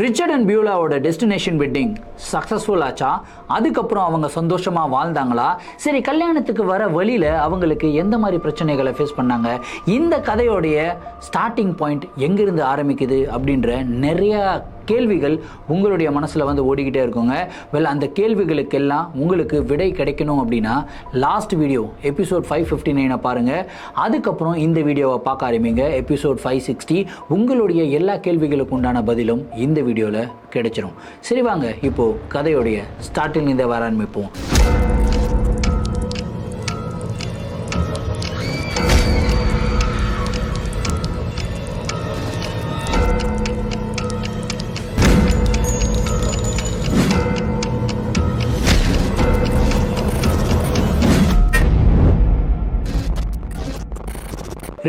Richard and பியூலாவோட destination wedding successful ஆச்சா? அதுக்கப்புறம் அவங்க சந்தோஷமாக வாழ்ந்தாங்களா? சரி, கல்யாணத்துக்கு வர வழியில் அவங்களுக்கு எந்த மாதிரி பிரச்சனைகளை ஃபேஸ் பண்ணாங்க? இந்த கதையோடைய ஸ்டார்டிங் பாயிண்ட் எங்கிருந்து ஆரம்பிக்குது அப்படின்ற நிறைய கேள்விகள் உங்களுடைய மனசில் வந்து ஓடிக்கிட்டே இருக்குங்க. அந்த கேள்விகளுக்கெல்லாம் உங்களுக்கு விடை கிடைக்கணும் அப்படின்னா லாஸ்ட் வீடியோ எபிசோட் 559 பாருங்கள். அதுக்கப்புறம் இந்த வீடியோவை பார்க்க ஆரம்பிங்க. எபிசோட் 560 உங்களுடைய எல்லா கேள்விகளுக்கு உண்டான பதிலும் இந்த வீடியோவில் கிடைச்சிரும். சரி, வாங்க இப்போது கதையோடைய ஸ்டார்டிங் இந்த வர ஆரம்பிப்போம்.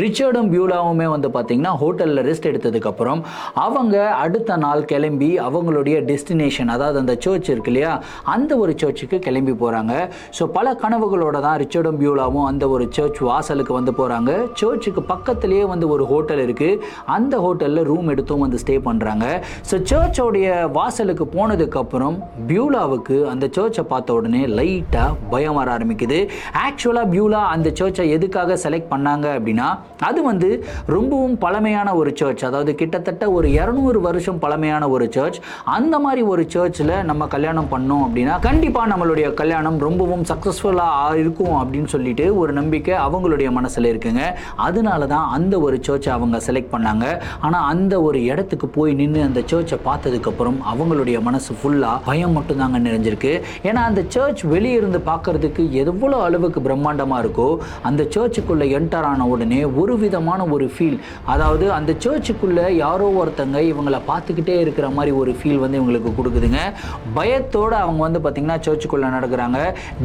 ரிச்சர்டும் பியூலாவுமே வந்து பார்த்திங்கன்னா ஹோட்டலில் ரெஸ்ட் எடுத்ததுக்கப்புறம் அவங்க அடுத்த நாள் கிளம்பி அவங்களுடைய டெஸ்டினேஷன், அதாவது அந்த சர்ச் இருக்கு இல்லையா, அந்த ஒரு சர்ச்சுக்கு கிளம்பி போகிறாங்க. ஸோ பல கனவுகளோட தான் ரிச்சர்டும் பியூலாவும் அந்த ஒரு சர்ச் வாசலுக்கு வந்து போகிறாங்க. சர்ச்சுக்கு பக்கத்துலேயே வந்து ஒரு ஹோட்டல் இருக்குது. அந்த ஹோட்டலில் ரூம் எடுத்தும் வந்து ஸ்டே பண்ணுறாங்க. ஸோ சர்ச்சோடைய வாசலுக்கு போனதுக்கப்புறம் பியூலாவுக்கு அந்த சர்ச்சை பார்த்த உடனே லைட்டாக பயம் வர ஆரம்பிக்குது. ஆக்சுவலாக பியூலா அந்த சர்ச்சை எதுக்காக செலக்ட் பண்ணாங்க அப்படின்னா, அது வந்து ரொம்பவும் பழமையான ஒரு சர்ச், அதாவது கிட்டத்தட்ட ஒரு 200 வருஷம் பழமையான ஒரு சர்ச். அந்த மாதிரி ஒரு சர்ச்சில் நம்ம கல்யாணம் பண்ணோம் அப்படின்னா கண்டிப்பாக நம்மளுடைய கல்யாணம் ரொம்பவும் சக்ஸஸ்ஃபுல்லாக இருக்கும் அப்படின்னு சொல்லிட்டு ஒரு நம்பிக்கை அவங்களுடைய மனசில் இருக்குங்க. அதனால தான் அந்த ஒரு சர்ச்சை அவங்க செலக்ட் பண்ணாங்க. ஆனால் அந்த ஒரு இடத்துக்கு போய் நின்று அந்த சர்ச்சை பார்த்ததுக்கப்புறம் அவங்களுடைய மனசு ஃபுல்லாக பயம் மட்டும்தாங்க நிறைஞ்சிருக்கு. ஏன்னா அந்த சர்ச் வெளியே இருந்து பார்க்கறதுக்கு எவ்வளோ அளவுக்கு பிரம்மாண்டமாக இருக்கோ, அந்த சர்ச்சுக்குள்ளே என்டர் ஆன உடனே ஒரு விதமான ஒரு ஃபீல், அதாவது அந்த சர்ச்சுக்குள்ளே யாரோ ஒருத்தங்க இவங்களை பார்த்துக்கிட்டே இருக்கிற மாதிரி ஒரு ஃபீல் வந்து இவங்களுக்கு கொடுக்குதுங்க. பயத்தோடு அவங்க வந்து பார்த்திங்கன்னா சர்ச்சுக்குள்ளே நடக்கிறாங்க.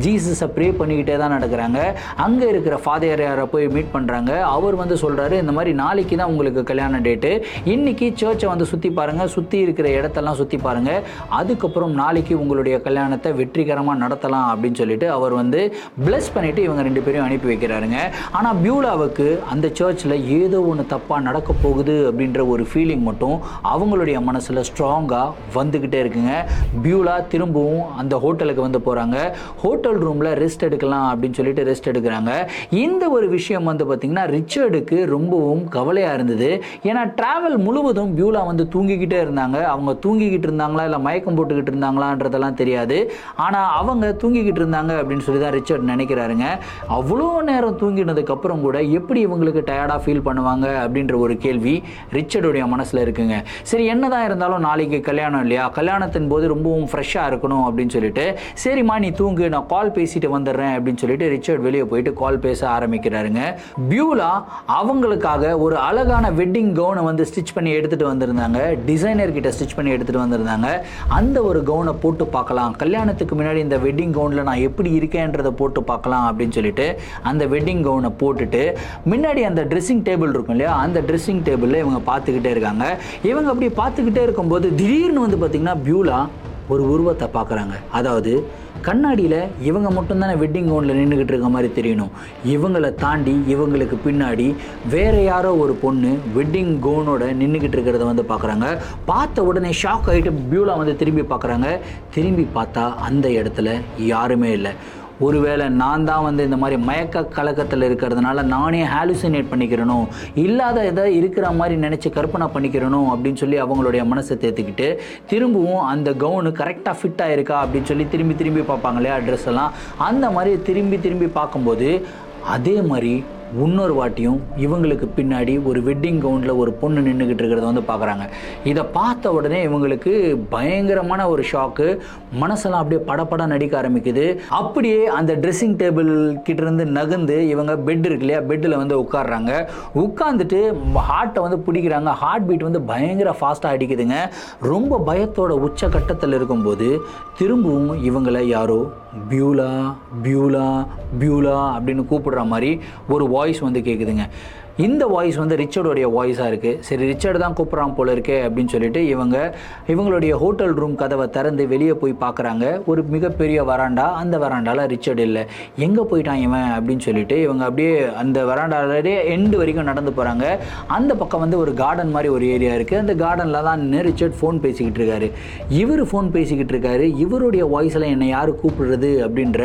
ஜீசஸை ப்ரே பண்ணிக்கிட்டே தான் நடக்கிறாங்க. அங்கே இருக்கிற ஃபாதர் யாரை போய் மீட் பண்ணுறாங்க. அவர் வந்து சொல்கிறாரு, இந்த மாதிரி நாளைக்கு தான் உங்களுக்கு கல்யாண டேட்டு, இன்றைக்கி சர்ச்சை வந்து சுற்றி பாருங்கள், சுற்றி இருக்கிற இடத்தெல்லாம் சுற்றி பாருங்கள், அதுக்கப்புறம் நாளைக்கு உங்களுடைய கல்யாணத்தை வெற்றிகரமாக நடத்தலாம் அப்படின்னு சொல்லிட்டு அவர் வந்து பிளஸ் பண்ணிவிட்டு இவங்க 2 பேரையும் அனுப்பி வைக்கிறாருங்க. ஆனால் பியூலாவுக்கு அந்த சர்ச்சில் ஏதோ ஒன்று தப்பாக நடக்க போகுது அப்படின்ற ஒரு ஃபீலிங் மட்டும் அவங்களுடைய மனசில் ஸ்ட்ராங்காக வந்துக்கிட்டே இருக்குங்க. பியூலா திரும்பவும் அந்த ஹோட்டலுக்கு வந்து போகிறாங்க. ஹோட்டல் ரூமில் ரெஸ்ட் எடுக்கலாம் அப்படின்னு சொல்லிட்டு ரெஸ்ட் எடுக்கிறாங்க. இந்த ஒரு விஷயம் வந்து பார்த்திங்கன்னா ரிச்சர்டுக்கு ரொம்பவும் கவலையாக இருந்தது. ஏன்னா ட்ராவல் முழுவதும் பியூலா வந்து தூங்கிக்கிட்டே இருந்தாங்க. அவங்க தூங்கிக்கிட்டு இருந்தாங்களா இல்லை மயக்கம் போட்டுக்கிட்டு இருந்தாங்களான்றதெல்லாம் தெரியாது. ஆனால் அவங்க தூங்கிக்கிட்டு இருந்தாங்க அப்படின்னு சொல்லி தான் ரிச்சர்ட் நினைக்கிறாருங்க. அவ்வளோ நேரம் தூங்கினதுக்கப்புறம் கூட எப்படி இவங்களுக்கு டயர்டாக ஃபீல் பண்ணுவாங்க அப்படின்ற ஒரு கேள்வி ரிச்சர்டுடைய மனசில் இருக்குங்க. சரி, என்னதான் இருந்தாலும் நாளைக்கு கல்யாணம் இல்லையா, கல்யாணத்தின் போது ரொம்பவும் ஃப்ரெஷ்ஷாக இருக்கணும் அப்படின்னு சொல்லிட்டு, சரிம்மா நீ தூங்கு, நான் கால் பேசிட்டு வந்துடுறேன் அப்படின்னு சொல்லிட்டு ரிச்சர்ட் வெளியே போயிட்டு கால் பேச ஆரம்பிக்கிறாருங்க. பியூலா அவங்களுக்காக ஒரு அழகான வெட்டிங் கவுனை வந்து ஸ்டிச் பண்ணி எடுத்துகிட்டு வந்திருந்தாங்க. டிசைனர் கிட்ட ஸ்டிச் பண்ணி எடுத்துகிட்டு வந்திருந்தாங்க. அந்த ஒரு கவுனை போட்டு பார்க்கலாம், கல்யாணத்துக்கு முன்னாடி இந்த வெட்டிங் கவுனில் நான் எப்படி இருக்கேன்றதை போட்டு பார்க்கலாம் அப்படின்னு சொல்லிட்டு அந்த வெட்டிங் கவுனை போட்டுட்டு முன்னாடி அந்த ட்ரெஸ்ஸிங் டேபிள் இருக்கும் இல்லையா, அந்த ட்ரெஸ்ஸிங் டேபிளில் இவங்க பார்த்துக்கிட்டே இருக்காங்க. இவங்க அப்படி பார்த்துக்கிட்டே இருக்கும்போது திடீர்னு வந்து பார்த்திங்கன்னா பியூலா ஒரு உருவத்தை பார்க்குறாங்க. அதாவது கண்ணாடியில் இவங்க மட்டும்தானே வெட்டிங் கவுனில் நின்றுக்கிட்டு இருக்க மாதிரி தெரியணும். இவங்களை தாண்டி இவங்களுக்கு பின்னாடி வேறு யாரோ ஒரு பொண்ணு வெட்டிங் கவுனோட நின்றுக்கிட்டு இருக்கிறத வந்து பார்க்குறாங்க. பார்த்த உடனே ஷாக் ஆகிட்டு பியூலா வந்து திரும்பி பார்க்குறாங்க. திரும்பி பார்த்தா அந்த இடத்துல யாருமே இல்லை. ஒருவேளை நான் தான் வந்து இந்த மாதிரி மயக்க கலக்கத்தில் இருக்கிறதுனால நானே ஹாலுசினேட் பண்ணிக்கிறனோ, இல்லாத எதாவது இருக்கிற மாதிரி நினச்சி கற்பனை பண்ணிக்கிறனோ அப்படின்னு சொல்லி அவங்களுடைய மனசை தேர்த்துக்கிட்டு திரும்பவும் அந்த கவுனு கரெக்டாக ஃபிட்டாக இருக்கா அப்படின்னு சொல்லி திரும்பி திரும்பி பார்ப்பாங்க இல்லையா ட்ரெஸ் எல்லாம், அந்த மாதிரி திரும்பி திரும்பி பார்க்கும்போது அதே மாதிரி இன்னொரு வாட்டியும் இவங்களுக்கு பின்னாடி ஒரு வெட்டிங் கவுனில் ஒரு பொண்ணு நின்றுக்கிட்டு இருக்கிறத வந்து பார்க்குறாங்க. இதை பார்த்த உடனே இவங்களுக்கு பயங்கரமான ஒரு ஷாக்கு, மனசெல்லாம் அப்படியே படப்பட நடிக்க ஆரம்பிக்குது. அப்படியே அந்த ட்ரெஸ்ஸிங் டேபிள் கிட்டேருந்து நகர்ந்து இவங்க பெட் இருக்கு இல்லையா, பெட்டில் வந்து உட்காடுறாங்க. உட்காந்துட்டு ஹார்ட்டை வந்து பிடிக்கிறாங்க. ஹார்ட் பீட் வந்து பயங்கர ஃபாஸ்ட்டாக அடிக்குதுங்க. ரொம்ப பயத்தோட உச்சக்கட்டத்தில் இருக்கும்போது திரும்பவும் இவங்களை யாரோ பியூலா பியூலா பியூலா அப்படின்னு கூப்பிடுற மாதிரி ஒரு வாய்ஸ் வந்து கேட்குதுங்க. இந்த வாய்ஸ் வந்து ரிச்சர்டோடைய வாய்ஸாக இருக்குது. சரி, ரிச்சர்டு தான் கூப்பிட்றான் போல இருக்கே அப்படின்னு சொல்லிட்டு இவங்களுடைய ஹோட்டல் ரூம் கதவை திறந்து வெளியே போய் பார்க்குறாங்க. ஒரு மிகப்பெரிய வராண்டா, அந்த வராண்டாவில் ரிச்சர்டு இல்லை. எங்கே போயிட்டான் இவன் அப்படின்னு சொல்லிட்டு இவங்க அப்படியே அந்த வராண்டாலே எண்டு வரைக்கும் நடந்து போகிறாங்க. அந்த பக்கம் வந்து ஒரு கார்டன் மாதிரி ஒரு ஏரியா இருக்குது. அந்த கார்டனில் தான் ரிச்சர்ட் ஃபோன் பேசிக்கிட்டு இருக்காரு. இவர் ஃபோன் பேசிக்கிட்டு இருக்காரு. இவருடைய வாய்ஸில் என்னை யார் கூப்பிடுறது அப்படின்ற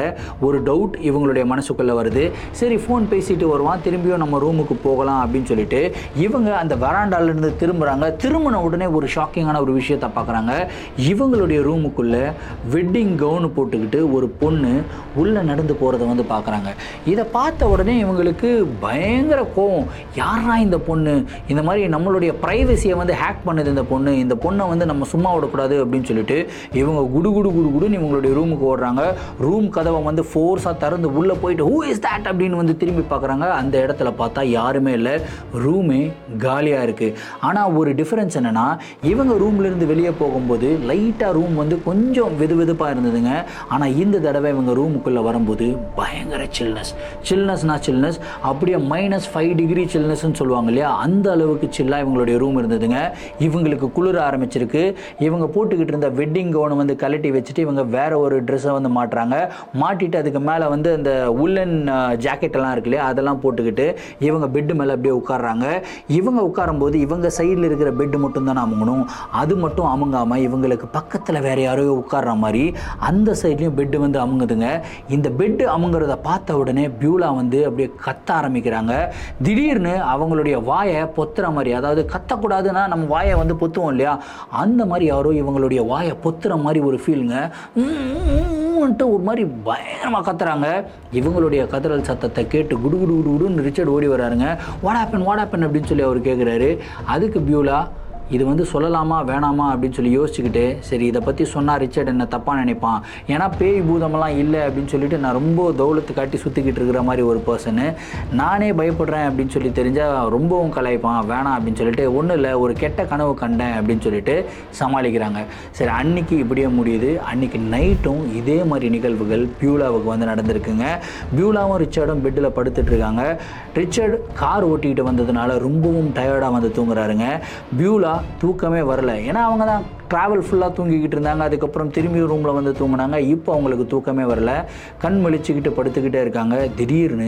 ஒரு டவுட் இவங்களுடைய மனசுக்குள்ளே வருது. சரி, ஃபோன் பேசிட்டு வருவான், திரும்பியும் நம்ம ரூமுக்கு போகலாம் அப்படின்னு சொல்லிட்டு இவங்க அந்த வராண்டாலேருந்து திரும்புகிறாங்க. திரும்பின உடனே ஒரு ஷாக்கிங்கான ஒரு விஷயத்தை பார்க்குறாங்க. இவங்களுடைய ரூமுக்குள்ளே வெட்டிங் கவுனு போட்டுக்கிட்டு ஒரு பொண்ணு உள்ளே நடந்து போகிறத வந்து பார்க்குறாங்க. இதை பார்த்த உடனே இவங்களுக்கு பயங்கர கோவம். யாரா இந்த பொண்ணு? இந்த மாதிரி நம்மளுடைய ப்ரைவசியை வந்து ஹேக் பண்ணுது இந்த பொண்ணை வந்து நம்ம சும்மா விடக்கூடாது அப்படின்னு சொல்லிட்டு இவங்க குடுன்னு இவங்களுடைய ரூமுக்கு ஓடுறாங்க. ரூம் கதவை வந்து ஃபோர்ஸாக திறந்து உள்ளே போயிட்டு ஹூ இஸ் தட் அப்படின்னு வந்து திரும்பி பார்க்குறாங்க. அந்த இடத்துல பார்த்தா யாருமே இல்லை, ரூமே காலியாக இருக்குது. ஆனால் ஒரு டிஃப்ரென்ஸ் என்னென்னா, இவங்க ரூம்லேருந்து வெளியே போகும்போது லைட்டாக ரூம் வந்து கொஞ்சம் வெதுவெதுப்பாக இருந்ததுங்க. ஆனால் இந்த தடவை இவங்க ரூமுக்குள்ளே வரும்போது பயங்கர சில்னஸ் அப்படியே -5 டிகிரி சில்னஸ்ன்னு சொல்லுவாங்க இல்லையா, அந்த அளவுக்கு சில்லாக இவங்களுடைய ரூம் இருந்ததுங்க. இவங்களுக்கு குளிர ஆரம்பிச்சிருக்கு. இவங்க போட்டுக்கிட்டு இருந்த வெட்டிங் கவுனை வந்து கழட்டி வச்சுட்டு இவங்க வேற ஒரு ட்ரெஸ்ஸை வந்து மாட்டிட்டு அதுக்கு மேலே வந்து அந்த உல்லன் ஜாக்கெட்டெல்லாம் இருக்கு இல்லையா, அதெல்லாம் போட்டுக்கிட்டு இவங்க பெட்டு மேலே அப்படியே உட்கார்றாங்க. இவங்க உட்காரும்போது இவங்க சைடில் இருக்கிற பெட்டு மட்டும் தானே அமுங்கணும். அது மட்டும் அமுங்காமல் இவங்களுக்கு பக்கத்தில் வேறு யாரோ உட்கார்ற மாதிரி அந்த சைட்லேயும் பெட்டு வந்து அமுங்குதுங்க. இந்த பெட்டு அமுங்கிறத பார்த்த உடனே பியூலா வந்து அப்படியே கத்த ஆரம்பிக்கிறாங்க. திடீர்னு அவங்களுடைய வாயை பொத்துற மாதிரி, அதாவது கத்தக்கூடாதுன்னா நம்ம வாயை வந்து பொத்துவோம் இல்லையா, அந்த மாதிரி யாரோ இவங்களுடைய வாயை பொத்துற மாதிரி ஒரு ஃபீலுங்க. ஒரு மாதிரி பயங்கரமாக கத்துறாங்க. இவங்களுடைய கதறல் சத்தத்தை கேட்டு குடுன்னு ரிச்சர்ட் ஓடி வராருங்க. வாட் ஹேப்பன் அப்படின்னு சொல்லி அவர் கேட்குறாரு. அதுக்கு பியூலா இது வந்து சொல்லலாமா வேணாமா அப்படின்னு சொல்லி யோசிச்சுக்கிட்டு, சரி இதை பற்றி சொன்னால் ரிச்சர்ட் என்ன தப்பாக நினைப்பான், ஏன்னா பேய் பூதமெல்லாம் இல்லை அப்படின்னு சொல்லிட்டு நான் ரொம்ப தௌலத்து காட்டி சுற்றிக்கிட்டு இருக்கிற மாதிரி ஒரு பர்சனு, நானே பயப்படுறேன் அப்படின்னு சொல்லி தெரிஞ்சால் ரொம்பவும் கலாய்ப்பான், வேணாம் அப்படின்னு சொல்லிட்டு ஒன்றும் இல்லை ஒரு கெட்ட கனவு கண்டேன் அப்படின்னு சொல்லிட்டு சமாளிக்கிறாங்க. சரி, அன்னைக்கு இப்படியே முடியுது. அன்றைக்கி நைட்டும் இதே மாதிரி நிகழ்வுகள் பியூலாவுக்கு வந்து நடந்திருக்குங்க. பியூலாவும் ரிச்சர்டும் பெட்டில் படுத்துட்ருக்காங்க. ரிச்சர்ட் கார் ஓட்டிக்கிட்டு வந்ததுனால ரொம்பவும் டயர்டாக வந்து தூங்குறாருங்க. பியூலா தூக்கமே வரல, ஏன்னா அவங்க தான் ட்ராவல் ஃபுல்லாக தூங்கிக்கிட்டு இருந்தாங்க. அதுக்கப்புறம் திரும்பி ரூமில் வந்து தூங்கினாங்க. இப்போ அவங்களுக்கு தூக்கமே வரல, கண் முழிச்சுக்கிட்டு படுத்துக்கிட்டே இருக்காங்க. திடீர்னு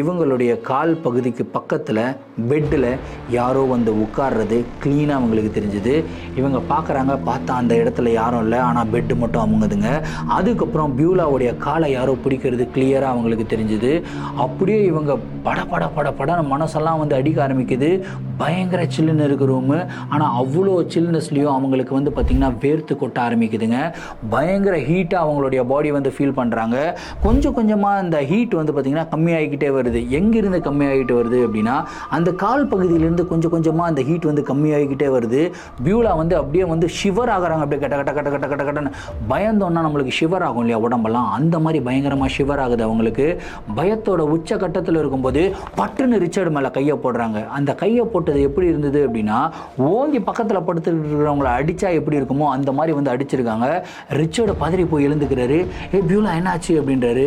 இவங்களுடைய கால் பகுதிக்கு பக்கத்தில் பெட்டில் யாரோ வந்து உட்கார்றது க்ளீனாக அவங்களுக்கு தெரிஞ்சுது. இவங்க பார்க்குறாங்க, பார்த்தா அந்த இடத்துல யாரும் இல்லை, ஆனால் பெட்டு மட்டும் அமுங்குதுங்க. அதுக்கப்புறம் பியூலாவுடைய காலை யாரோ பிடிக்கிறது கிளியராக அவங்களுக்கு தெரிஞ்சுது. அப்படியே இவங்க படன்னு மனசெல்லாம் வந்து அடிக்க ஆரம்பிக்குது. பயங்கர சில்லுன்னு இருக்கு ரூமு. ஆனால் அவ்வளோ சில்னஸ்லேயும் அவங்களுக்கு வந்து பார்த்திங்கன்னா வேர்த்து கொட்ட ஆரம்பிக்குதுங்க. பயங்கர ஹீட்டாக அவங்களுடைய பாடி வந்து ஃபீல் பண்ணுறாங்க. கொஞ்சம் கொஞ்சமாக அந்த ஹீட் வந்து பார்த்திங்கன்னா கம்மியாகிக்கிட்டே வருது. எங்கேருந்து கம்மியாகிட்டு வருது அப்படின்னா, அந்த கால் பகுதியிலேருந்து கொஞ்சம் கொஞ்சமாக அந்த ஹீட் வந்து கம்மியாகிக்கிட்டே வருது. பியூலா வந்து அப்படியே வந்து ஷிவர் ஆகிறாங்க. அப்படியே கட்டன்னு பயந்தோன்னா நம்மளுக்கு ஷிவர் ஆகும் இல்லையா உடம்பெல்லாம், அந்த மாதிரி பயங்கரமாக ஷிவர் ஆகுது அவங்களுக்கு. பயத்தோட உச்ச கட்டத்தில் இருக்கும்போது பட்டுன்னு ரிச்சர்டு மேலே கையை போடுறாங்க. அந்த கையை போட்டது எப்படி இருந்தது அப்படின்னா, ஓங்கி பக்கத்தில் படுத்துட்டு இருக்கிறவங்கள அடித்தா எப்படி இருக்குமோ அந்த மாதிரி வந்து அடிச்சிருக்காங்க. ரிச்சர்டு பதறி போய் எழுந்துக்கிறாரு. பியூலா என்னாச்சு அப்படின்றாரு.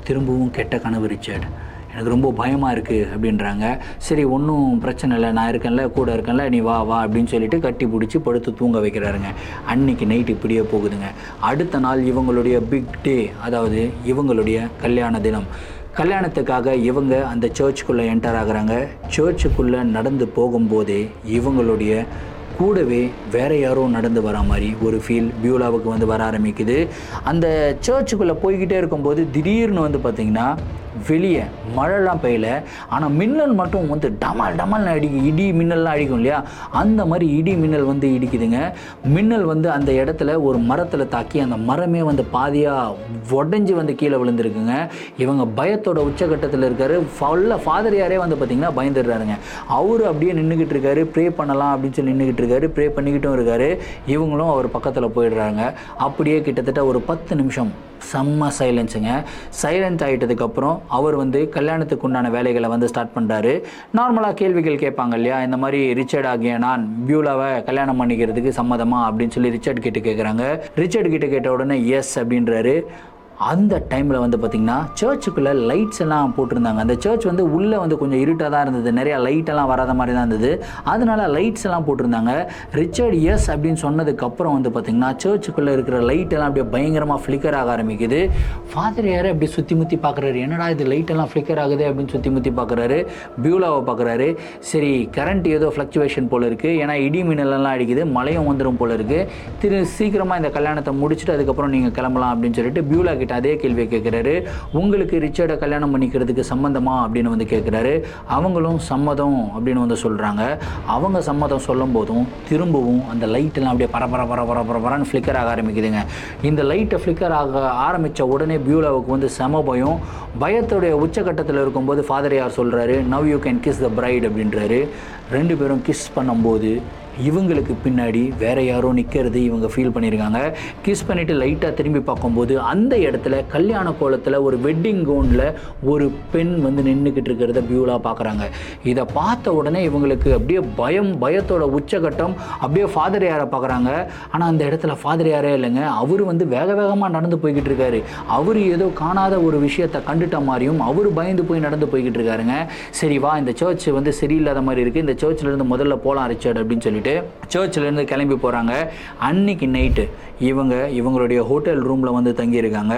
திரும்பவும் கெட்ட கனவு ரிச்சர்ட், எனக்கு ரொம்ப பயமாக இருக்குது அப்படின்றாங்க. சரி, ஒன்றும் பிரச்சனை இல்லை, நான் இருக்கேன்ல, கூட இருக்கேன்ல, நீ வா அப்படின்னு சொல்லிட்டு கட்டி பிடிச்சி படுத்து தூங்க வைக்கிறாருங்க. அன்னைக்கு நைட் இப்படியே போகுதுங்க. அடுத்த நாள் இவங்களுடைய பிக் டே, அதாவது இவங்களுடைய கல்யாண தினம். கல்யாணத்துக்காக இவங்க அந்த சர்ச்சுக்குள்ளே என்டர் ஆகுறாங்க. சர்ச்சுக்குள்ளே நடந்து போகும்போதே இவங்களுடைய கூடவே வேற யாரோ நடந்து வர மாதிரி ஒரு ஃபீல் பியூலாவுக்கு வந்து வர ஆரம்பிக்குது. அந்த சர்ச்சுக்குள்ளே போய்கிட்டே இருக்கும்போது திடீர்னு வந்து பார்த்திங்கன்னா வெளியே மழைலாம் பெய்யல, ஆனால் மின்னல் மட்டும் வந்து டமால்னு அடிக்கும். இடி மின்னல்லாம் அடிக்கும் இல்லையா, அந்த மாதிரி இடி மின்னல் வந்து இடிக்குதுங்க. மின்னல் வந்து அந்த இடத்துல ஒரு மரத்தில் தாக்கி அந்த மரமே வந்து பாதியாக உடஞ்சி வந்து கீழே விழுந்துருக்குங்க. இவங்க பயத்தோட உச்சகட்டத்தில் இருக்காரு. ஃபாதர் யாரே வந்து பார்த்திங்கன்னா பயந்துடுறாருங்க. அவரு அப்படியே நின்றுக்கிட்டு இருக்காரு. ப்ரே பண்ணலாம் அப்படின்னு சொல்லி நின்றுக்கிட்டு இருக்காரு. ப்ரே பண்ணிக்கிட்டும் இருக்காரு. இவங்களும் அவர் பக்கத்தில் போயிடுறாங்க. அப்படியே கிட்டத்தட்ட ஒரு 10 நிமிஷம் செம்ம சைலன்ஸுங்க. சைலண்ட் ஆகிட்டதுக்கப்புறம் அவர் வந்து கல்யாணத்துக்கு உண்டான வேலைகளை வந்து ஸ்டார்ட் பண்ணுறாரு. நார்மலாக கேள்விகள் கேட்பாங்க இல்லையா, இந்த மாதிரி ரிச்சர்ட் ஆகிய நான் பியூலாவை கல்யாணம் பண்ணிக்கிறதுக்கு சம்மதமா அப்படின்னு சொல்லி ரிச்சர்ட் கிட்ட கேட்குறாங்க. ரிச்சர்ட் கிட்ட கேட்ட உடனே எஸ் அப்படின்றாரு. அந்த டைமில் வந்து பார்த்திங்கன்னா சர்ச்சுக்குள்ளே லைட்ஸ் எல்லாம் போட்டிருந்தாங்க. அந்த சர்ச் வந்து உள்ளே வந்து கொஞ்சம் இருட்டாக தான் இருந்தது, நிறையா லைட்டெல்லாம் வராத மாதிரி தான் இருந்தது. அதனால லைட்ஸ் எல்லாம் போட்டிருந்தாங்க. ரிச்சர்ட் எஸ் அப்படின்னு சொன்னதுக்கப்புறம் வந்து பார்த்திங்கன்னா சர்ச்சுக்குள்ளே இருக்கிற லைட்டெல்லாம் அப்படியே பயங்கரமாக ஃப்ளிக்கர் ஆக ஆரம்பிக்குது. ஃபாதர் யார் அப்படி சுற்றி முற்றி பார்க்குறாரு, என்னடா இது லைட்டெல்லாம் ஃப்ளிக்கர் ஆகுது அப்படின்னு சுற்றி முற்றி பார்க்குறாரு. பியூலாவை பார்க்குறாரு. சரி, கரண்ட் ஏதோ ஃப்ளக்சுவேஷன் போல் இருக்குது, ஏன்னா இடி மின்னலெல்லாம் அடிக்குது, மழையும் வந்துடும் போல் இருக்குது. சீக்கிரமாக இந்த கல்யாணத்தை முடிச்சுட்டு அதுக்கப்புறம் நீங்கள் கிளம்பலாம் அப்படின்னு சொல்லிட்டு பியூலா கிட்ட அதே கேள்வியை கேட்குறாரு. உங்களுக்கு ரிச்சர்டை கல்யாணம் பண்ணிக்கிறதுக்கு சம்மந்தமா அப்படின்னு வந்து கேட்குறாரு. அவங்களும் சம்மதம் அப்படின்னு வந்து சொல்கிறாங்க. அவங்க சம்மதம் சொல்லும் போதும் திரும்பவும் அந்த லைட்டெல்லாம் அப்படியே பரபரன்னு ஃப்ளிக்கர் ஆக ஆரம்பிக்குதுங்க. இந்த லைட்டை ஃப்ளிக்கர் ஆக ஆரம்பித்த உடனே பியூலாவுக்கு வந்து செம பயம். பயத்துடைய உச்சகட்டத்தில் இருக்கும்போது ஃபாதர் யார் சொல்கிறாரு, now you can kiss the bride அப்படின்றாரு. ரெண்டு பேரும் கிஸ் பண்ணும்போது இவங்களுக்கு பின்னாடி வேறு யாரோ நிற்கிறது இவங்க ஃபீல் பண்ணியிருக்காங்க. கிஸ் பண்ணிவிட்டு லைட்டாக திரும்பி பார்க்கும்போது அந்த இடத்துல கல்யாண கோலத்தில் ஒரு வெட்டிங் கவுனில் ஒரு பெண் வந்து நின்றுக்கிட்டு இருக்கிறத பியூலா பார்க்குறாங்க. இதை பார்த்த உடனே இவங்களுக்கு அப்படியே பயத்தோட உச்சகட்டம். அப்படியே ஃபாதர் யாரை பார்க்குறாங்க. ஆனால் அந்த இடத்துல ஃபாதர் யாரே இல்லைங்க, அவர் வந்து வேகமாக நடந்து போய்கிட்டு இருக்காரு. அவர் ஏதோ காணாத ஒரு விஷயத்தை கண்டுட்ட மாதிரியும் அவர் பயந்து போய் நடந்து போய்கிட்டு இருக்காருங்க. சரி வா, இந்த சர்ச் வந்து சரியில்லாத மாதிரி இருக்குது, இந்த சர்ச்சிலேருந்து முதல்ல போகலாம் ரிச்சர்ட் அப்படின்னு சொல்லிட்டு சர்ச்சிலேருந்து கிளம்பி போகிறாங்க. அன்னைக்கு நைட்டு இவங்களுடைய ஹோட்டல் ரூமில் வந்து தங்கியிருக்காங்க.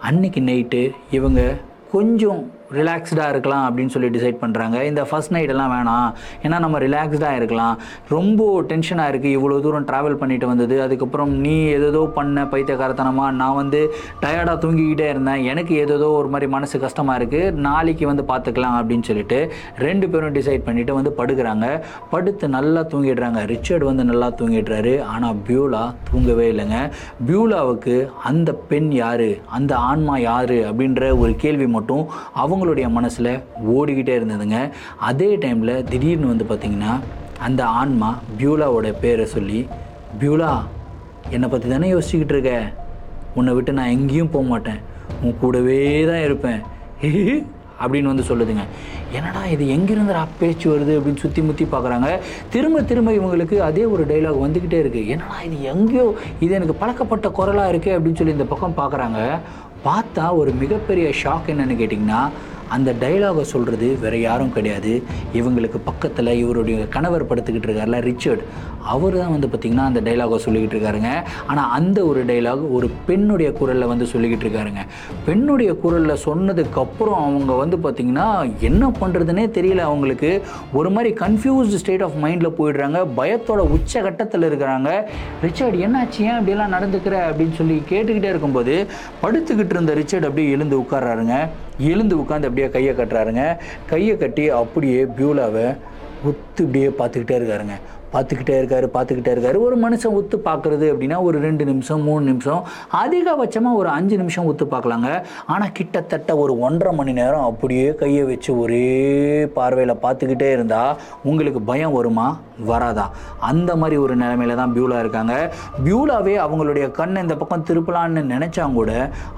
அன்னைக்கு நைட்டு இவங்க கொஞ்சம் ரிலாக்ஸ்டாக இருக்கலாம் அப்படின்னு சொல்லி டிசைட் பண்ணுறாங்க. இந்த ஃபஸ்ட் நைட்டெல்லாம் வேணாம், ஏன்னா நம்ம ரிலாக்ஸ்டாக இருக்கலாம், ரொம்ப டென்ஷனாக இருக்குது, இவ்வளோ தூரம் ட்ராவல் பண்ணிட்டு வந்தது, அதுக்கப்புறம் நீ ஏதோ பண்ண பைத்தியக்காரத்தனமாக, நான் வந்து டயர்டாக தூங்கிக்கிட்டே இருந்தேன், எனக்கு ஏதோ ஒரு மாதிரி மனசு கஷ்டமாக இருக்குது, நாளைக்கு வந்து பார்த்துக்கலாம் அப்படின்னு சொல்லிட்டு ரெண்டு பேரும் டிசைட் பண்ணிவிட்டு வந்து படுக்கிறாங்க. படுத்து நல்லா தூங்கிடுறாங்க. ரிச்சர்ட் வந்து நல்லா தூங்கிடுறாரு. ஆனால் பியூலா தூங்கவே இல்லைங்க. பியூலாவுக்கு அந்த பெண் யார், அந்த ஆன்மா யார் அப்படின்ற ஒரு கேள்வி மட்டும் அவங்களுடைய மனசில் ஓடிக்கிட்டே இருந்ததுங்க. அதே டைமில் திடீர்னு வந்து பார்த்திங்கன்னா அந்த ஆன்மா பியூலாவோட பேரை சொல்லி, பியூலா என்னை பற்றி தானே யோசிச்சுக்கிட்டு இருக்க, உன்னை விட்டு நான் எங்கேயும் போக மாட்டேன், உன் கூடவே தான் இருப்பேன் அப்படின்னு வந்து சொல்லுதுங்க. என்னடா இது எங்கிருந்துடா பேச்சு வருது அப்படின்னு சுற்றி முற்றி பார்க்குறாங்க. திரும்ப இவங்களுக்கு அதே ஒரு டைலாக் வந்துக்கிட்டே இருக்குது. என்னடா இது எங்கேயோ, இது எனக்கு பழக்கப்பட்ட குரலாக இருக்குது அப்படின்னு சொல்லி இந்த பக்கம் பார்க்குறாங்க. பார்த்தா ஒரு மிகப்பெரிய ஷாக் என்னன்னு கேட்டிங்கன்னா, அந்த டைலாகை சொல்கிறது வேறு யாரும் கிடையாது, இவங்களுக்கு பக்கத்தில் இவருடைய கணவர் படுத்துக்கிட்டு இருக்கார்ல ரிச்சர்ட், அவர் தான் வந்து பார்த்திங்கன்னா அந்த டைலாகை சொல்லிக்கிட்டு இருக்காருங்க. ஆனால் அந்த ஒரு டைலாக் ஒரு பெண்ணுடைய குரலில் வந்து சொல்லிக்கிட்டு இருக்காருங்க. பெண்ணுடைய குரலில் சொன்னதுக்கப்புறம் அவங்க வந்து பார்த்திங்கன்னா என்ன பண்ணுறதுனே தெரியல. அவங்களுக்கு ஒரு மாதிரி கன்ஃபியூஸ்டு ஸ்டேட் ஆஃப் மைண்டில் போயிடுறாங்க. பயத்தோட உச்சகட்டத்தில் இருக்கிறாங்க. ரிச்சர்ட் என்னாச்சு, ஏன் அப்படியெல்லாம் நடந்துக்கிற அப்படின்னு சொல்லி கேட்டுக்கிட்டே இருக்கும்போது படுத்துக்கிட்டு இருந்த ரிச்சர்ட் அப்படியே எழுந்து உட்கார்றாருங்க. எழுந்து உட்காந்து அப்படியே கையை கட்டுறாருங்க. கையை கட்டி அப்படியே பியூலாவை ஒத்து இப்படியே பார்த்துக்கிட்டே இருக்காரு. ஒரு மனுஷன் ஒத்து பார்க்குறது அப்படின்னா ஒரு 2 நிமிஷம் 3 நிமிஷம், அதிகபட்சமாக ஒரு 5 நிமிஷம் ஒத்து பார்க்கலாங்க. ஆனால் கிட்டத்தட்ட ஒரு 1.5 மணி நேரம் அப்படியே கையை வச்சு ஒரே பார்வையில் பார்த்துக்கிட்டே இருந்தால் உங்களுக்கு பயம் வருமா வராதா? அந்த மாதிரி ஒரு நிலைமையில தான் பியூலா இருக்காங்க. பியூலாவே அவங்களுடைய கண்ணை இந்த பக்கம் திருப்பலான்னு நினச்சாங்க கூட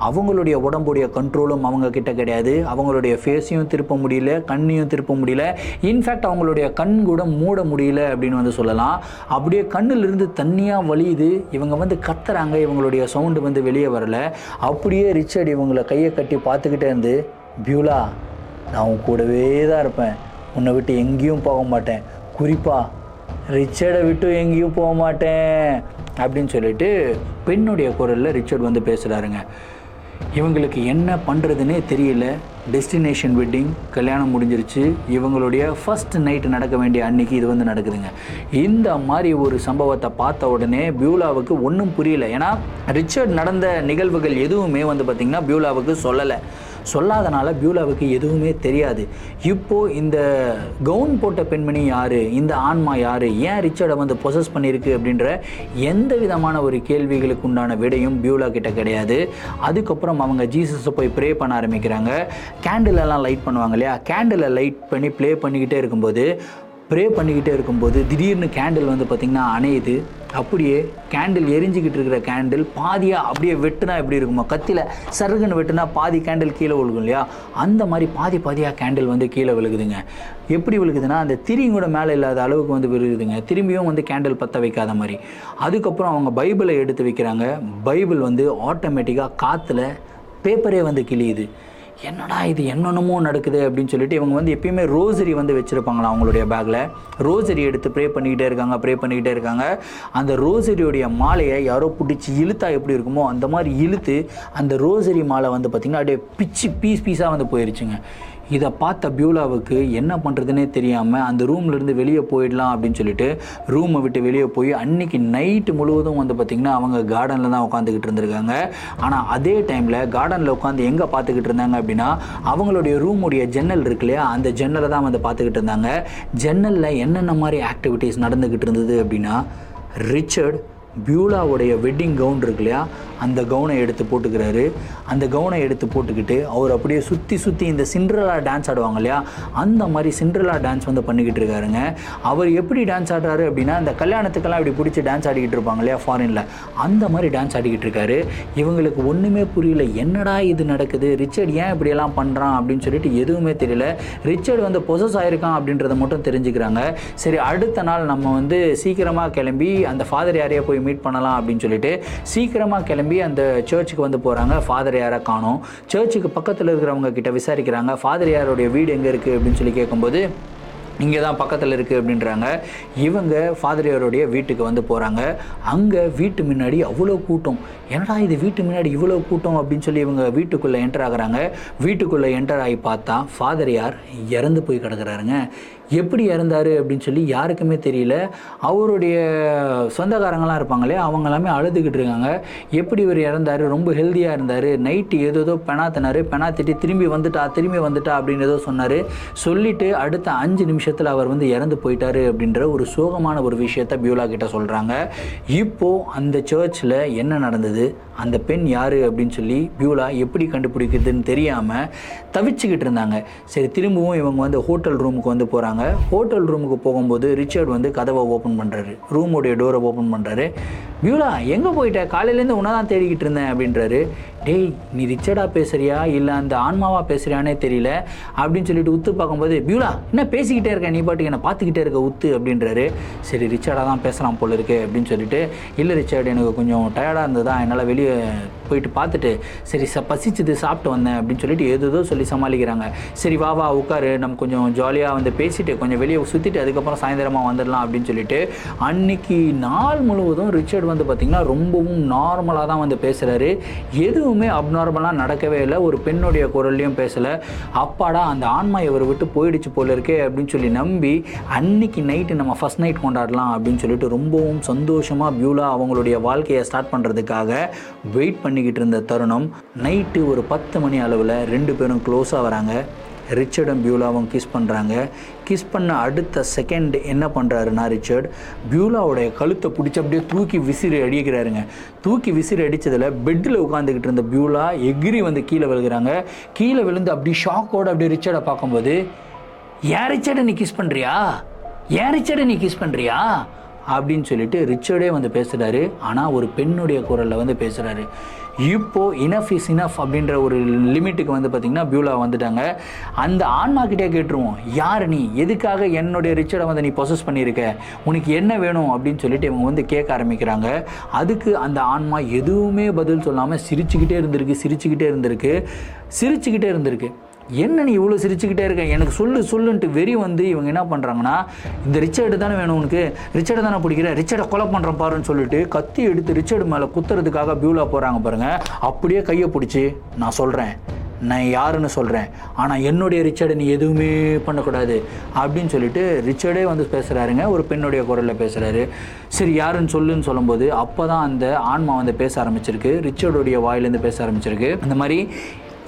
அவங்களுடைய உடம்புடைய கண்ட்ரோலும் அவங்க கிட்ட கிடையாது. அவங்களுடைய ஃபேஸையும் திருப்ப முடியல, கண்ணையும் திருப்ப முடியல, இன்ஃபேக்ட் அவங்களுடைய கண் கூட மூட முடியல அப்படின்னு வந்து சொல்லலாம். அப்படியே கண்ணிலிருந்து தண்ணியாக வலியுது. இவங்க வந்து கத்துறாங்க, இவங்களுடைய சவுண்டு வந்து வெளியே வரல. அப்படியே ரிச்சர்ட் இவங்களை கையை கட்டி பார்த்துக்கிட்டே இருந்து, பியூலா நான் உன் கூடவே தான் இருப்பேன், உன்னை விட்டு எங்கேயும் போக மாட்டேன், குறிப்பாக ரிச்சர்டை விட்டு எங்கேயும் போக மாட்டேன் அப்படின்னு சொல்லிட்டு பெண்ணுடைய குரலில் ரிச்சர்ட் வந்து பேசுகிறாருங்க. இவங்களுக்கு என்ன பண்ணுறதுனே தெரியல. டெஸ்டினேஷன் வெட்டிங், கல்யாணம் முடிஞ்சிருச்சு. இவங்களுடைய ஃபர்ஸ்ட் நைட்டு நடக்க வேண்டிய அன்னைக்கு இது வந்து நடக்குதுங்க. இந்த மாதிரி ஒரு சம்பவத்தை பார்த்த உடனே பியூலாவுக்கு ஒன்றும் புரியல. ஏன்னா ரிச்சர்ட் நடந்த நிகழ்வுகள் எதுவுமே வந்து பார்த்திங்கன்னா பியூலாவுக்கு சொல்லாதனால பியூலாவுக்கு எதுவுமே தெரியாது. இப்போது இந்த கவுன் போட்ட பெண்மணி யார், இந்த ஆன்மா யார், ஏன் ரிச்சர்டை வந்து பொசஸ் பண்ணியிருக்கு அப்படின்ற எந்த விதமான ஒரு கேள்விகளுக்கு உண்டான விடையும் பியூலா கிட்ட கிடையாது. அதுக்கப்புறம் அவங்க ஜீசஸை போய் ப்ரே பண்ண ஆரம்பிக்கிறாங்க. கேண்டிலெல்லாம் லைட் பண்ணுவாங்க இல்லையா, கேண்டிலை லைட் பண்ணி ப்ரே பண்ணிக்கிட்டே இருக்கும்போது திடீர்னு கேண்டில் வந்து பார்த்திங்கன்னா அணையுது. அப்படியே கேண்டில் எரிஞ்சிக்கிட்டு இருக்கிற கேண்டில் பாதியாக அப்படியே வெட்டுனா எப்படி இருக்குமா, கத்தியில் சருகுன்னு வெட்டுனா பாதி கேண்டில் கீழே விழுகும் இல்லையா, அந்த மாதிரி பாதியாக கேண்டில் வந்து கீழே விழுகுதுங்க. எப்படி விழுகுதுன்னா அந்த திரியும் கூட மேலே இல்லாத அளவுக்கு வந்து விழுகுதுங்க. திரும்பியும் வந்து கேண்டில் பற்ற வைக்காத மாதிரி. அதுக்கப்புறம் அவங்க பைபிளை எடுத்து வைக்கிறாங்க. பைபிள் வந்து ஆட்டோமேட்டிக்காக காற்றுல பேப்பரே வந்து கிழியுது. என்னடா இது என்னென்னமோ நடக்குது அப்படின்னு சொல்லிட்டு இவங்க வந்து எப்பயுமே ரோசரி வந்து வச்சுருப்பாங்களா அவங்களுடைய பேக்கில். ரோசரி எடுத்து ப்ரே பண்ணிக்கிட்டே இருக்காங்க. அந்த ரோசரியோடைய மாலையை யாரோ பிடிச்சி இழுத்தா எப்படி இருக்குமோ அந்த மாதிரி இழுத்து அந்த ரோசரி மாலை வந்து பார்த்திங்கன்னா அப்படியே பிச்சு பீஸாக வந்து போயிடுச்சுங்க. இதை பார்த்த பியூலாவுக்கு என்ன பண்ணுறதுனே தெரியாமல் அந்த ரூம்லேருந்து வெளியே போயிடலாம் அப்படின்னு சொல்லிட்டு ரூமை விட்டு வெளியே போய் அன்றைக்கி நைட்டு முழுவதும் வந்து பார்த்திங்கன்னா அவங்க கார்டனில் தான் உட்காந்துக்கிட்டு இருந்திருக்காங்க. ஆனால் அதே டைமில் கார்டனில் உட்காந்து எங்கே பார்த்துக்கிட்டு இருந்தாங்க அப்படின்னா அவங்களுடைய ரூமுடைய ஜன்னல் இருக்கு இல்லையா, அந்த ஜன்னலை தான் வந்து பார்த்துக்கிட்டு இருந்தாங்க. ஜன்னலில் என்னென்ன மாதிரி ஆக்டிவிட்டீஸ் நடந்துக்கிட்டு இருந்தது அப்படின்னா, ரிச்சர்ட் பியூலாவுடைய வெட்டிங் கவுன் இருக்கு இல்லையா, அந்த கவுனை எடுத்து போட்டுக்கிறாரு. அந்த கவுனை எடுத்து போட்டுக்கிட்டு அவர் அப்படியே சுற்றி இந்த சிண்ட்ரெல்லா டான்ஸ் ஆடுவாங்க இல்லையா, அந்த மாதிரி சிண்ட்ரெல்லா டான்ஸ் வந்து பண்ணிக்கிட்டு இருக்காருங்க. அவர் எப்படி டான்ஸ் ஆடுறாரு அப்படின்னா, இந்த கல்யாணத்துக்கெல்லாம் இப்படி பிடிச்சி டான்ஸ் ஆடிக்கிட்டு இருப்பாங்க இல்லையா ஃபாரினில், அந்த மாதிரி டான்ஸ் ஆடிக்கிட்டு இருக்காரு. இவங்களுக்கு ஒன்றுமே புரியல, என்னடா இது நடக்குது, ரிச்சர்ட் ஏன் இப்படியெல்லாம் பண்ணுறான் அப்படின்னு சொல்லிட்டு எதுவுமே தெரியல. ரிச்சர்ட் வந்து பொசஸ் ஆகிருக்கான் அப்படின்றத மட்டும் தெரிஞ்சுக்கிறாங்க. சரி, அடுத்த நாள் நம்ம வந்து சீக்கிரமாக கிளம்பி அந்த ஃபாதர் யாரையா போய் மீட் பண்ணலாம் அப்படின்னு சொல்லிட்டு சீக்கிரமாக கிளம்பி அந்த சர்ச்சுக்கு வந்து போகிறாங்க. ஃபாதர் யாரை காணோம். சர்ச்சுக்கு பக்கத்தில் இருக்கிறவங்க கிட்ட விசாரிக்கிறாங்க, ஃபாதர் யாருடைய வீடு எங்கே இருக்குது அப்படின்னு சொல்லி கேட்கும்போது இங்கே தான் பக்கத்தில் இருக்குது அப்படின்றாங்க. இவங்க ஃபாதரையருடைய வீட்டுக்கு வந்து போகிறாங்க. அங்கே வீட்டு முன்னாடி அவ்வளோ கூட்டம். என்னடா இது வீட்டு முன்னாடி இவ்வளோ கூட்டம் அப்படின்னு சொல்லி இவங்க வீட்டுக்குள்ளே என்டர் ஆகுறாங்க. வீட்டுக்குள்ளே என்டர் ஆகி பார்த்தா ஃபாதரையார் இறந்து போய் கிடக்குறாருங்க. எப்படி இறந்தார் அப்படின்னு சொல்லி யாருக்குமே தெரியல. அவருடைய சொந்தக்காரங்களாம் இருப்பாங்களே, அவங்க எல்லாமே அழுதுகிட்டு இருக்காங்க. எப்படி இவர் இறந்தார், ரொம்ப ஹெல்த்தியாக இருந்தார், நைட்டு ஏதோ பெணாத்தினார், பெணாத்திட்டு திரும்பி வந்துட்டா அப்படின்னு ஏதோ சொன்னார். சொல்லிவிட்டு அடுத்த 5 நிமிஷத்தில் அவர் வந்து இறந்து போயிட்டார் அப்படின்ற ஒரு சோகமான ஒரு விஷயத்த பியூலா கிட்ட சொல்கிறாங்க. இப்போது அந்த சர்ச்சில் என்ன நடந்தது, அந்த பெண் யார் அப்படின்னு சொல்லி பியூலா எப்படி கண்டுபிடிக்கிறதுன்னு தெரியாமல் தவிச்சுக்கிட்டு இருந்தாங்க. சரி, திரும்பவும் இவங்க வந்து ஹோட்டல் ரூமுக்கு வந்து போகிறாங்க. ஹோட்டல் ரூமுக்கு போகும்போது ரிச்சர்ட் வந்து கதவை ஓப்பன் பண்ணுறாரு, ரூமுடைய டோரை ஓப்பன் பண்ணுறாரு. பியூலா எங்கே போயிட்ட, காலையிலேருந்து உன்னை தான் தேடிக்கிட்டு இருந்தேன் அப்படின்றாரு. டேய், நீ ரிச்சர்டாக பேசுகிறியா இல்லை அந்த ஆன்மாவாக பேசுகிறியானே தெரியல அப்படின்னு சொல்லிட்டு உத்து பார்க்கும்போது, பியூலா என்ன பேசிக்கிட்டே இருக்க, நீ பாட்டுக்கு என்னை பார்த்துக்கிட்டே இருக்க உத்து அப்படின்றாரு. சரி, ரிச்சர்டாக தான் பேசலாம் போல இருக்கு அப்படின்னு சொல்லிட்டு, இல்லை ரிச்சர்ட் எனக்கு கொஞ்சம் டயர்டாக இருந்ததா, என்னால் வெளியே போயிட்டு பார்த்துட்டு சரி பசிச்சுது சாப்பிட்டு வந்தேன் அப்படின்னு சொல்லிட்டு ஏதோ சொல்லி சமாளிக்கிறாங்க. சரி வா உட்காரு, நம்ம கொஞ்சம் ஜாலியாக வந்து பேசிட்டு கொஞ்சம் வெளியே சுற்றிட்டு அதுக்கப்புறம் சாயந்தரமாக வந்துடலாம் அப்படின்னு சொல்லிட்டு அன்னைக்கு நாள் முழுவதும் ரிச்சர்ட் வந்து பார்த்திங்கன்னா ரொம்பவும் நார்மலாக தான் வந்து பேசுகிறாரு. எதுவுமே அப்நார்மலாக நடக்கவே இல்லை. ஒரு பெண்ணுடைய குரல்லையும் பேசலை. அப்பாடா, அந்த ஆன்மா இவரை விட்டு போயிடுச்சு போல இருக்கே அப்படின்னு சொல்லி நம்பி அன்னைக்கு நைட்டு நம்ம ஃபஸ்ட் நைட் கொண்டாடலாம் அப்படின்னு சொல்லிட்டு ரொம்பவும் சந்தோஷமாக பியூலா அவங்களுடைய வாழ்க்கையை ஸ்டார்ட் பண்ணுறதுக்காக வெயிட் பண்ணிக்கிட்டு இருந்த தருணம், நைட்டு ஒரு 10 மணி அளவில் 2 பேரும் க்ளோஸாக வராங்க. ரிச்சர்டும் பியூலாவும் கிஸ் பண்ணுறாங்க. கிஸ் பண்ண அடுத்த செகண்ட் என்ன பண்ணுறாருன்னா, ரிச்சர்ட் பியூலாவுடைய கழுத்தை பிடிச்சி அப்படியே தூக்கி விசிறி அடிக்கிறாருங்க. தூக்கி விசிறி அடித்ததில் பெட்டில் உட்காந்துக்கிட்டு இருந்த பியூலா எகிரி வந்து கீழே விழுகிறாங்க. கீழே விழுந்து அப்படி ஷாக்கோடு அப்படியே ரிச்சர்டை பார்க்கும்போது, ஏன் ரிச்சர்டை நீ கிஸ் பண்ணுறியா அப்படின்னு சொல்லிட்டு ரிச்சர்டே வந்து பேசுகிறாரு. ஆனால் ஒரு பெண்ணுடைய குரலில் வந்து பேசுகிறாரு. இப்போது இனஃப் இஸ் இனஃப் அப்படின்ற ஒரு லிமிட்டுக்கு வந்து பார்த்திங்கன்னா பியூலா வந்துட்டாங்க. அந்த ஆன்மாக்கிட்டே கேட்டுருவோம், யார் நீ, எதுக்காக என்னுடைய ரிச்சர்டை வந்து நீ பொசஸ் பண்ணியிருக்க, உனக்கு என்ன வேணும் அப்படின்னு சொல்லிட்டு இவங்க வந்து கேட்க ஆரம்பிக்கிறாங்க. அதுக்கு அந்த ஆன்மா எதுவுமே பதில் சொல்லாமல் சிரிச்சுக்கிட்டே இருந்திருக்கு. என்ன நீ இவ்வளோ சிரிச்சுக்கிட்டே இருக்க, எனக்கு சொல்லுன்ட்டு வெறி வந்து இவங்க என்ன பண்ணுறாங்கன்னா, இந்த ரிச்சர்டு தானே வேணும் உனக்கு, ரிச்சர்டை தானே பிடிக்கிற, ரிச்சர்டை கொலை பண்ணுறேன் பாருன்னு சொல்லிட்டு கத்தி எடுத்து ரிச்சர்டு மேலே குத்துறதுக்காக பியூலா போகிறாங்க பாருங்கள். அப்படியே கையை பிடிச்சி, நான் யாருன்னு சொல்கிறேன், ஆனால் என்னுடைய ரிச்சர்டை நீ எதுவுமே பண்ணக்கூடாது அப்படின்னு சொல்லிட்டு ரிச்சர்டே வந்து பேசுகிறாருங்க. ஒரு பெண்ணுடைய குரலில் பேசுகிறாரு. சரி யாருன்னு சொல்லுன்னு சொல்லும்போது அப்போ தான் அந்த ஆன்மா வந்து பேச ஆரம்பிச்சிருக்கு. ரிச்சர்டுடைய வாயிலேருந்து பேச ஆரம்பிச்சிருக்கு. அந்த மாதிரி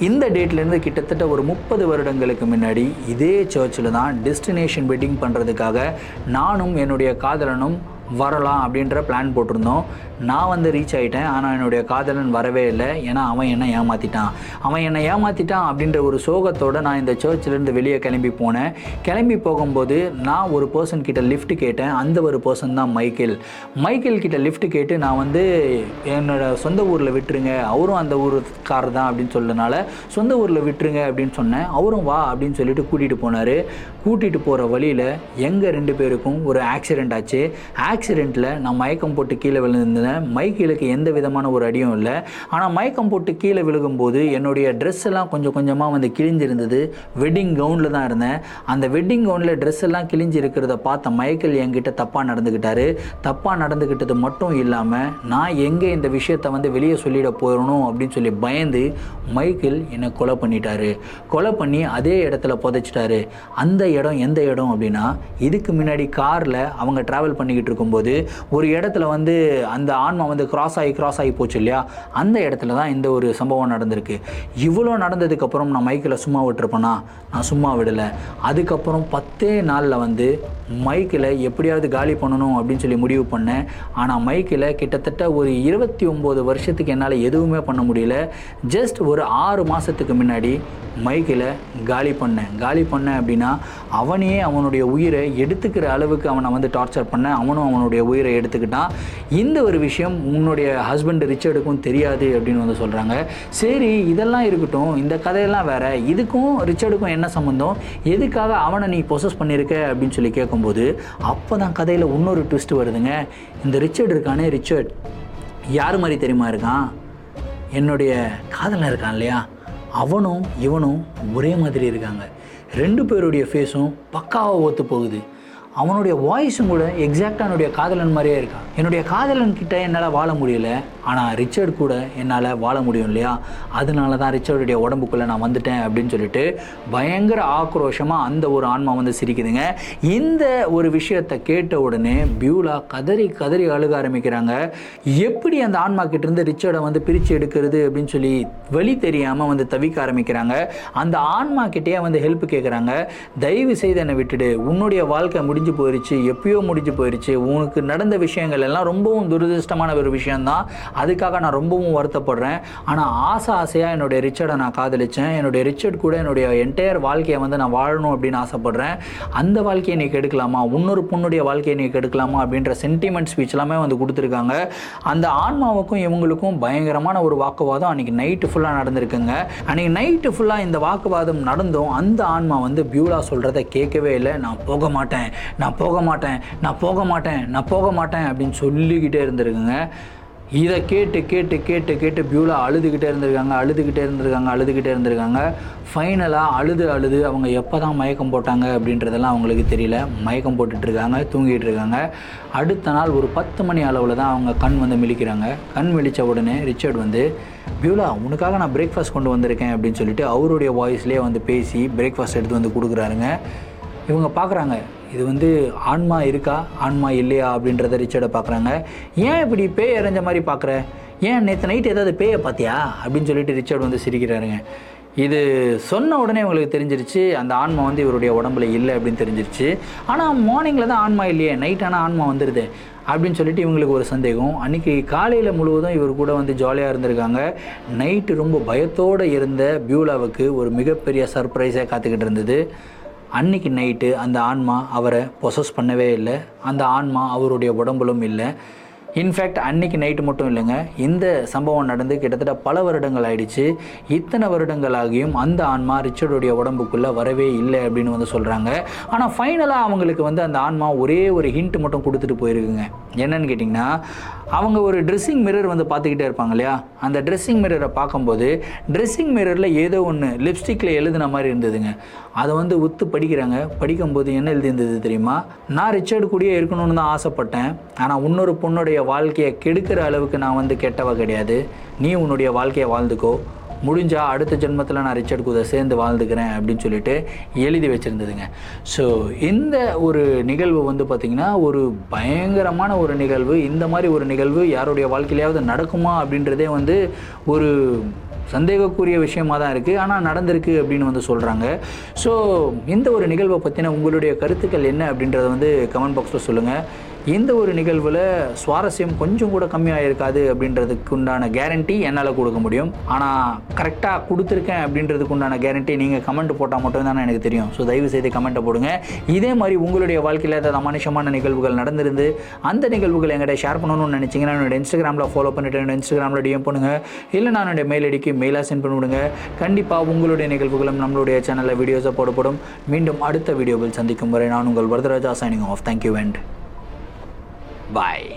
இந்த டேட்லேருந்து கிட்டத்தட்ட ஒரு 30 வருடங்களுக்கு முன்னாடி இதே சர்ச்சில் தான் டெஸ்டினேஷன் வெட்டிங் பண்ணுறதுக்காக நானும் என்னுடைய காதலனும் வரலாம் அப்படின்ற பிளான் போட்டிருந்தோம். நான் வந்து ரீச் ஆகிட்டேன். ஆனால் என்னுடைய காதலன் வரவே இல்லை. ஏன்னா அவன் என்னை ஏமாற்றிட்டான் அப்படின்ற ஒரு சோகத்தோடு நான் இந்த சர்ச்சிலேருந்து வெளியே கிளம்பி போனேன். கிளம்பி போகும்போது நான் ஒரு பர்சன் கிட்ட லிஃப்ட் கேட்டேன். அந்த ஒரு பர்சன் தான் மைக்கேல் கிட்ட லிஃப்ட் கேட்டு நான் வந்து என்னோடய சொந்த ஊரில் விட்டுருங்க, அவரும் அந்த ஊருக்காரர் தான் அப்படின்னு சொன்னதுனால சொந்த ஊரில் விட்டுருங்க அப்படின்னு சொன்னேன். அவரும் வா அப்படின்னு சொல்லிட்டு கூட்டிகிட்டு போனார். கூட்டிகிட்டு போகிற வழியில் எங்கள் 2 பேருக்கும் ஒரு ஆக்சிடெண்ட் ஆச்சு. ஆக்சிடெண்ட்டில் நான் மயக்கம் போட்டு கீழே விழுந்திருந்தேன். மைக்கேலுக்கு எந்த விதமான ஒரு அடியும் இல்லை. ஆனால் மயக்கம் போட்டு கீழே விழுகும்போது என்னுடைய ட்ரெஸ் எல்லாம் கொஞ்சம் கொஞ்சமாக வந்து கிழிஞ்சிருந்தது. வெட்டிங் கவுனில் தான் இருந்தேன். அந்த வெட்டிங் கவுனில் ட்ரெஸ் எல்லாம் கிழிஞ்சு இருக்கிறத பார்த்த மைக்கேல் என்கிட்ட தப்பாக நடந்துக்கிட்டாரு. தப்பாக நடந்துக்கிட்டது மட்டும் இல்லாமல் நான் எங்கே இந்த விஷயத்தை வந்து வெளியே சொல்லிட போயிடணும் அப்படின்னு சொல்லி பயந்து மைக்கேல் என்னை கொலை பண்ணிட்டாரு. கொலை பண்ணி அதே இடத்துல புதைச்சிட்டாரு. அந்த இடம் எந்த இடம் அப்படின்னா, இதுக்கு முன்னாடி காரில் அவங்க ட்ராவல் பண்ணிக்கிட்டு இருக்கும்போது ஒரு இடத்துல வந்து அந்த ஆன்மா வந்து கிராஸ் ஆகி போச்சு இல்லையா, அந்த இடத்துல தான் இந்த ஒரு சம்பவம் நடந்திருக்கு. இவ்வளோ நடந்ததுக்கப்புறம் நான் மைக்கேலை சும்மா விட்டுருப்பேனா? நான் சும்மா விடலை. அதுக்கப்புறம் 10 நாளில் வந்து மைக்கேலை எப்படியாவது காலி பண்ணணும் அப்படின்னு சொல்லி முடிவு பண்ணேன். ஆனால் மைக்கேலை கிட்டத்தட்ட ஒரு 29 வருஷத்துக்கு என்னால் எதுவுமே பண்ண முடியல. ஜஸ்ட் ஒரு 6 மாதத்துக்கு முன்னாடி மைக்கேலை காலி பண்ணேன் அப்படின்னா அவனையே அவனுடைய உயிரை எடுத்துக்கிற அளவுக்கு அவனை வந்து டார்ச்சர் பண்ண, அவனும் அவனுடைய உயிரை எடுத்துக்கிட்டான். இந்த ஒரு விஷயம் உன்னுடைய ஹஸ்பண்ட் ரிச்சர்டுக்கும் தெரியாது அப்படின்னு வந்து சொல்கிறாங்க. சரி, இதெல்லாம் இருக்கட்டும், இந்த கதையெல்லாம் வேற, இதுக்கும் ரிச்சர்டுக்கும் என்ன சம்மந்தம், எதுக்காக அவனை நீ பொசஸ் பண்ணியிருக்க அப்படின்னு சொல்லி கேட்கும்போது அப்போ தான் கதையில் இன்னொரு ட்விஸ்ட் வருதுங்க. இந்த ரிச்சர்டு இருக்கானே, ரிச்சர்ட் யார் மாதிரி தெரியுமா இருக்கான்? என்னுடைய காதலன் இருக்கான் இல்லையா, அவனும் இவனும் ஒரே மாதிரி இருக்காங்க. 2 பேருடைய ஃபேஸும் பக்காவாக ஒத்து போகுது. அவனுடைய வாய்ஸும் கூட எக்ஸாக்டாக என்னுடைய காதலன் மாதிரியே இருக்கான். என்னுடைய காதலன் கிட்ட என்னால் வாழ முடியல, ஆனால் ரிச்சர்ட் கூட என்னால் வாழ முடியும் இல்லையா, அதனால தான் ரிச்சர்டுடைய உடம்புக்குள்ளே நான் வந்துட்டேன் அப்படின்னு சொல்லிட்டு பயங்கர ஆக்ரோஷமாக அந்த ஒரு ஆன்மா வந்து சிரிக்குதுங்க. இந்த ஒரு விஷயத்தை கேட்ட உடனே பியூலா கதறி கதறி அழுக ஆரம்பிக்கிறாங்க. எப்படி அந்த ஆன்மா கிட்டேருந்து ரிச்சர்டை வந்து பிரித்து எடுக்கிறது அப்படின்னு சொல்லி வழி தெரியாமல் வந்து தவிக்க ஆரம்பிக்கிறாங்க. அந்த ஆன்மா கிட்டேயே வந்து ஹெல்ப் கேட்குறாங்க. தயவு செய்து என்னை விட்டுடு, உன்னுடைய வாழ்க்கை முடிஞ்சு போயிடுச்சு, எப்பயோ முடிஞ்சு போயிடுச்சு, உனக்கு நடந்த விஷயங்கள் எல்லாம் ரொம்பவும் துரதிருஷ்டமான ஒரு விஷயம்தான், அதுக்காக நான் ரொம்பவும் வருத்தப்படுறேன். ஆனால் ஆசையாக என்னுடைய ரிச்சர்டை நான் காதலிச்சேன், என்னுடைய ரிச்சர்ட் கூட என்னுடைய என்டையர் வாழ்க்கையை வந்து நான் வாழணும் அப்படின்னு ஆசைப்படுறேன். அந்த வாழ்க்கையை நீ கெடுக்கலாமா, இன்னொரு பொண்ணுடைய வாழ்க்கையை நீ கெடுக்கலாமா அப்படின்ற சென்டிமெண்ட் ஸ்பீச் எல்லாமே வந்து கொடுத்துருக்காங்க. அந்த ஆன்மாவுக்கும் இவங்களுக்கும் பயங்கரமான ஒரு வாக்குவாதம் அன்றைக்கி நைட்டு ஃபுல்லாக நடந்திருக்குங்க. அன்றைக்கி நைட்டு ஃபுல்லாக இந்த வாக்குவாதம் நடந்தும் அந்த ஆன்மா வந்து பியூலா சொல்கிறத கேட்கவே இல்லை. நான் போக மாட்டேன் அப்படின்னு சொல்லிக்கிட்டே இருந்திருக்குங்க. இதை கேட்டு கேட்டு கேட்டு கேட்டு பியூலா அழுதுகிட்டே இருந்திருக்காங்க. ஃபைனலாக அழுது அவங்க எப்போ தான் மயக்கம் போட்டாங்க அப்படின்றதெல்லாம் அவங்களுக்கு தெரியல. மயக்கம் போட்டுட்ருக்காங்க, தூங்கிட்டு இருக்காங்க. அடுத்த நாள் ஒரு 10 மணி அளவில் தான் அவங்க கண் வந்து விழிக்கிறாங்க. கண் விழித்த உடனே ரிச்சர்ட் வந்து, பியூலா உனக்காக நான் பிரேக்ஃபாஸ்ட் கொண்டு வந்திருக்கேன் அப்படின்னு சொல்லிட்டு அவருடைய வாய்ஸ்லேயே வந்து பேசி பிரேக்ஃபாஸ்ட் எடுத்து வந்து கொடுக்குறாருங்க. இவங்க பார்க்குறாங்க, இது வந்து ஆன்மா இருக்கா ஆன்மா இல்லையா அப்படின்றத ரிச்சர்டை பார்க்குறாங்க. ஏன் இப்படி பேய் அரைஞ்ச மாதிரி பார்க்குற, ஏன் நேற்று நைட்டு ஏதாவது பேயை பார்த்தியா அப்படின்னு சொல்லிட்டு ரிச்சர்ட் வந்து சிரிக்கிறாருங்க. இது சொன்ன உடனே இவங்களுக்கு தெரிஞ்சிருச்சு அந்த ஆன்மா வந்து இவருடைய உடம்புல இல்லை அப்படின்னு தெரிஞ்சிருச்சு. ஆனால் மார்னிங்கில் தான் ஆன்மா இல்லையே, நைட் ஆனால் ஆன்மா வந்துடுது அப்படின்னு சொல்லிட்டு இவங்களுக்கு ஒரு சந்தேகம். அன்றைக்கி காலையில் முழுவதும் இவர் கூட வந்து ஜாலியாக இருந்திருக்காங்க. நைட்டு ரொம்ப பயத்தோடு இருந்த பியூலாவுக்கு ஒரு மிகப்பெரிய சர்ப்ரைஸாக காத்துக்கிட்டு இருந்தது. அன்றைக்கி நைட்டு அந்த ஆன்மா அவரை பொசஸ் பண்ணவே இல்லை, அந்த ஆன்மா அவருடைய உடம்புலும் இல்லை. இன்ஃபேக்ட் அன்றைக்கி நைட்டு மட்டும் இல்லைங்க, இந்த சம்பவம் நடந்து கிட்டத்தட்ட பல வருடங்கள் ஆயிடுச்சு. இத்தனை வருடங்களாகியும் அந்த ஆன்மா ரிச்சர்டுடைய உடம்புக்குள்ளே வரவே இல்லை அப்படின்னு வந்து சொல்கிறாங்க. ஆனால் ஃபைனலாக அவங்களுக்கு வந்து அந்த ஆன்மா ஒரே ஒரு ஹிண்ட் மட்டும் கொடுத்துட்டு போயிருக்குங்க. என்னன்னு கேட்டிங்கன்னா, அவங்க ஒரு ட்ரெஸ்ஸிங் மிரர் வந்து பார்த்துக்கிட்டே இருப்பாங்க இல்லையா, அந்த ட்ரெஸ்ஸிங் மிரரை பார்க்கும்போது ட்ரெஸ்ஸிங் மிரரில் ஏதோ ஒன்று லிப்ஸ்டிக்கில் எழுதின மாதிரி இருந்ததுங்க. அதை வந்து உத்து படிக்கிறாங்க. படிக்கும்போது என்ன எழுதியிருந்தது தெரியுமா, நான் ரிச்சர்டு கூடயே இருக்கணும்னு தான் ஆசைப்பட்டேன், ஆனால் இன்னொரு பொண்ணுடைய வாழ்க்கையை கெடுக்கிற அளவுக்கு நான் வந்து கெட்டவ கிடையாது, நீ உன்னுடைய வாழ்க்கையை வாழ்ந்துக்கோ, முடிஞ்சால் அடுத்த ஜென்மத்தில் நான் ரிச்சர்ட் கூட சேர்ந்து வாழ்ந்துக்கிறேன் அப்படின்னு சொல்லிட்டு எழுதி வச்சுருந்ததுங்க. ஸோ இந்த ஒரு நிகழ்வு வந்து பார்த்திங்கன்னா ஒரு பயங்கரமான ஒரு நிகழ்வு. இந்த மாதிரி ஒரு நிகழ்வு யாருடைய வாழ்க்கையிலையாவது நடக்குமா அப்படின்றதே வந்து ஒரு சந்தேகக்குரிய விஷயமாக தான் இருக்குது. ஆனால் நடந்திருக்கு அப்படின்னு வந்து சொல்கிறாங்க. ஸோ இந்த ஒரு நிகழ்வை பற்றின உங்களுடைய கருத்துக்கள் என்ன அப்படின்றத வந்து கமெண்ட் பாக்ஸில் சொல்லுங்கள். இந்த ஒரு நிகழ்வில் சுவாரஸ்யம் கொஞ்சம் கூட கம்மியாக இருக்காது அப்படின்றதுக்கு உண்டான கேரண்டி என்னால் கொடுக்க முடியும். ஆனால் கரெக்டாக கொடுத்துருக்கேன் அப்படின்றதுக்கு உண்டான கேரண்டி நீங்கள் கமெண்ட் போட்டால் மட்டும்தான் எனக்கு தெரியும். ஸோ தயவு செய்து கமெண்ட்டை போடுங்க. இதே மாதிரி உங்களுடைய வாழ்க்கையில் ஏதாவது அமானுஷமான நிகழ்வுகள் நடந்திருந்து அந்த நிகழ்வுகள் எங்கிட்ட ஷேர் பண்ணணும்னு நினச்சிங்கன்னா என்னோட இன்ஸ்டாகிராமில் ஃபாலோ பண்ணிவிட்டு என்னோட இன்ஸ்டாகிராமில் டிஎம் பண்ணுங்கள். இல்லை நான் என்னுடைய மெயில் ஐடிக்கு மெயிலாக சென்ட் பண்ணிவிடுங்க. கண்டிப்பாக உங்களுடைய நிகழ்வுகளும் நம்மளுடைய சேனலில் வீடியோஸை போடப்படும். மீண்டும் அடுத்த வீடியோவில் சந்திக்கும் வரை நான் உங்கள் Varadaraja signing off. Thank you and bye.